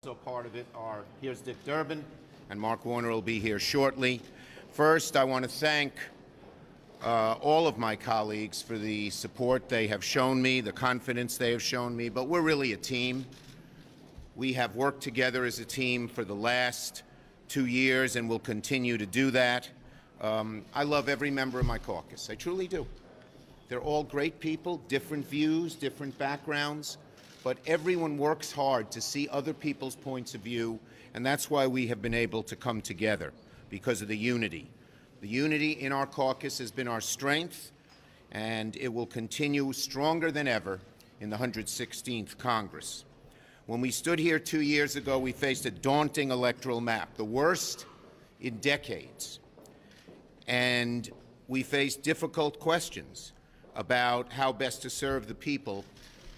Also part of it are, here's Dick Durbin, and Mark Warner will be here shortly. First, I want to thank all of my colleagues for the support they have shown me, the confidence they have shown me, but we're really a team. We have worked together as a team for the last 2 years and will continue to do that. I love every member of my caucus. I truly do. They're all great people, different views, different backgrounds, but everyone works hard to see other people's points of view, and that's why we have been able to come together, because of the unity. The unity in our caucus has been our strength, and it will continue stronger than ever in the 116th Congress. When we stood here 2 years ago, we faced a daunting electoral map, the worst in decades. And we faced difficult questions about how best to serve the people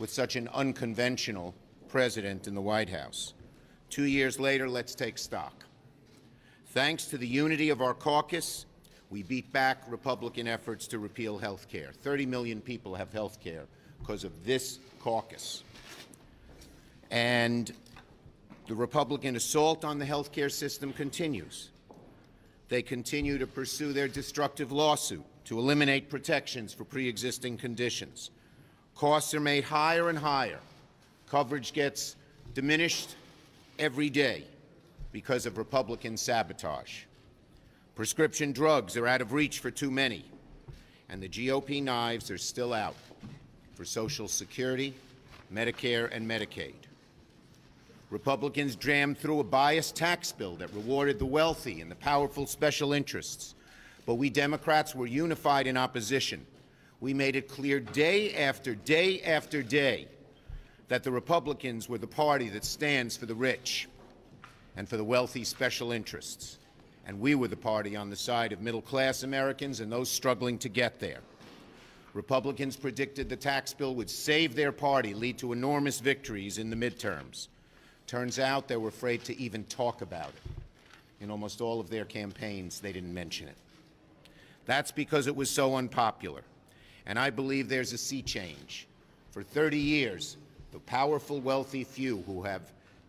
with such an unconventional president in the White House. 2 years later, let's take stock. Thanks to the unity of our caucus, we beat back Republican efforts to repeal health care. 30 million people have health care because of this caucus. And the Republican assault on the health care system continues. They continue to pursue their destructive lawsuit to eliminate protections for pre-existing conditions. Costs are made higher and higher. Coverage gets diminished every day because of Republican sabotage. Prescription drugs are out of reach for too many, and the GOP knives are still out for Social Security, Medicare, and Medicaid. Republicans jammed through a biased tax bill that rewarded the wealthy and the powerful special interests, but we Democrats were unified in opposition. We made it clear day after day after day that the Republicans were the party that stands for the rich and for the wealthy special interests, and we were the party on the side of middle-class Americans and those struggling to get there. Republicans predicted the tax bill would save their party, lead to enormous victories in the midterms. Turns out they were afraid to even talk about it. In almost all of their campaigns, they didn't mention it. That's because it was so unpopular. And I believe there's a sea change. For 30 years, the powerful, wealthy few who have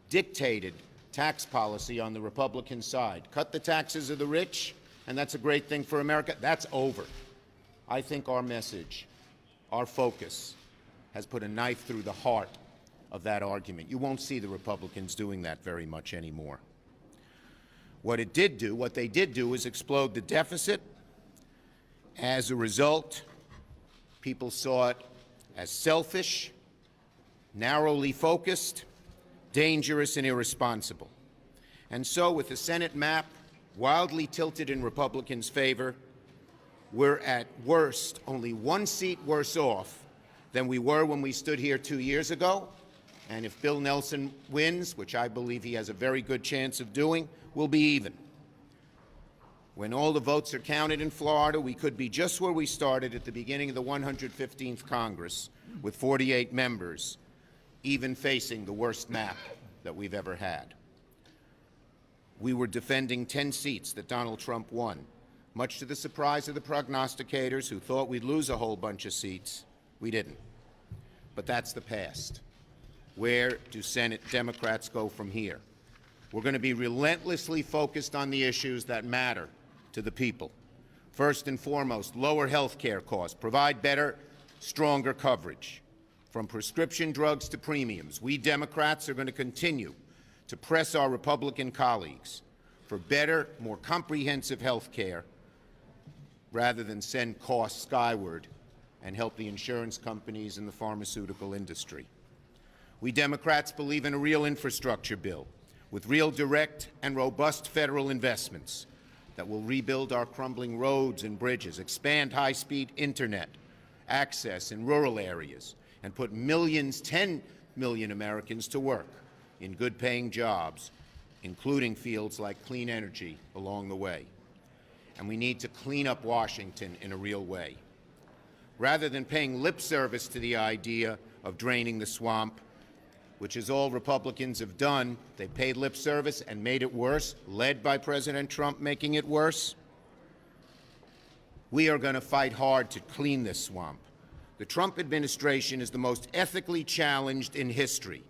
dictated tax policy on the Republican side, cut the taxes of the rich, and that's a great thing for America, that's over. I think our message, our focus, has put a knife through the heart of that argument. You won't see the Republicans doing that very much anymore. What they did do is explode the deficit. As a result, people saw it as selfish, narrowly focused, dangerous, and irresponsible. And so, with the Senate map wildly tilted in Republicans' favor, we're at worst only one seat worse off than we were when we stood here 2 years ago. And if Bill Nelson wins, which I believe he has a very good chance of doing, we'll be even. When all the votes are counted in Florida, we could be just where we started at the beginning of the 115th Congress, with 48 members, even facing the worst map that we've ever had. We were defending 10 seats that Donald Trump won, much to the surprise of the prognosticators who thought we'd lose a whole bunch of seats. We didn't. But that's the past. Where do Senate Democrats go from here? We're going to be relentlessly focused on the issues that matter to the people. First and foremost, lower health care costs, provide better, stronger coverage. From prescription drugs to premiums, we Democrats are going to continue to press our Republican colleagues for better, more comprehensive health care rather than send costs skyward and help the insurance companies and the pharmaceutical industry. We Democrats believe in a real infrastructure bill with real direct and robust federal investments that will rebuild our crumbling roads and bridges, expand high-speed internet access in rural areas, and put millions, 10 million Americans to work in good-paying jobs, including fields like clean energy along the way. And we need to clean up Washington in a real way. Rather than paying lip service to the idea of draining the swamp, which is all Republicans have done, they paid lip service and made it worse, led by President Trump making it worse. We are going to fight hard to clean this swamp. The Trump administration is the most ethically challenged in history.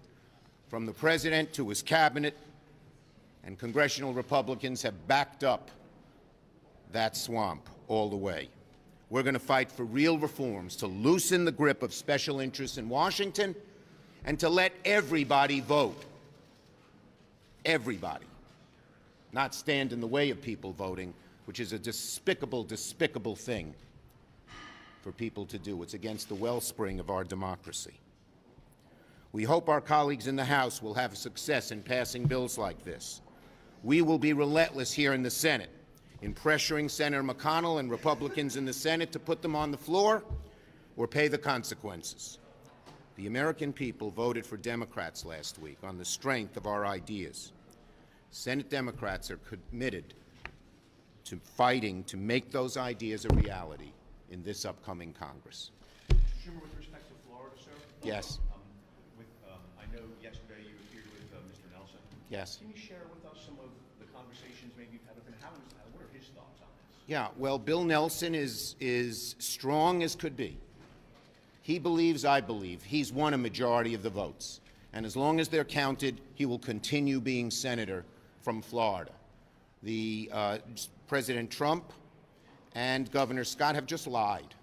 from the President to his cabinet, and congressional Republicans have backed up that swamp all the way. We're going to fight for real reforms to loosen the grip of special interests in Washington and to let everybody vote. Everybody. Not stand in the way of people voting, which is a despicable, despicable thing for people to do. It's against the wellspring of our democracy. We hope our colleagues in the House will have success in passing bills like this. We will be relentless here in the Senate in pressuring Senator McConnell and Republicans in the Senate to put them on the floor or pay the consequences. The American people voted for Democrats last week on the strength of our ideas. Senate Democrats are committed to fighting to make those ideas a reality in this upcoming Congress. Mr. Schumer, with respect to Florida, sir? Yes. I know yesterday you appeared with Mr. Nelson. Yes. Can you share with us some of the conversations maybe you've had with him? What are his thoughts on this? Yeah, well, Bill Nelson is strong as could be. He believes, I believe, he's won a majority of the votes. And as long as they're counted, he will continue being senator from Florida. The President Trump and Governor Scott have just lied.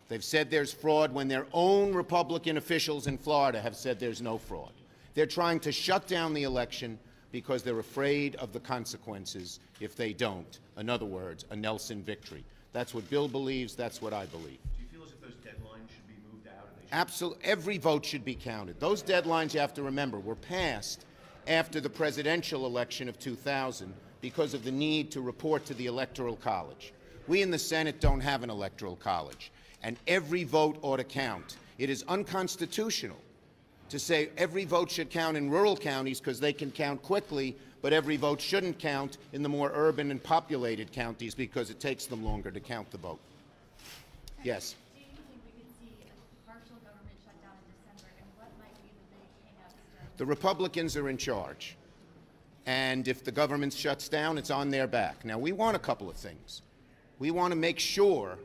They've said there's fraud when their own Republican officials in Florida have said there's no fraud. They're trying to shut down the election because they're afraid of the consequences if they don't. In other words, a Nelson victory. That's what Bill believes. That's what I believe. Do you feel as if those deadlines should be moved out? Absolutely. Every vote should be counted. Those deadlines, you have to remember, were passed after the presidential election of 2000 because of the need to report to the Electoral College. We in the Senate don't have an Electoral College, and every vote ought to count. It is unconstitutional to say every vote should count in rural counties because they can count quickly, but every vote shouldn't count in the more urban and populated counties because it takes them longer to count the vote. Yes? Do you think we could see a partial government shutdown in December, and what might be the big hang-ups? The Republicans are in charge, and if the government shuts down, it's on their back. Now, we want a couple of things. We want to make sure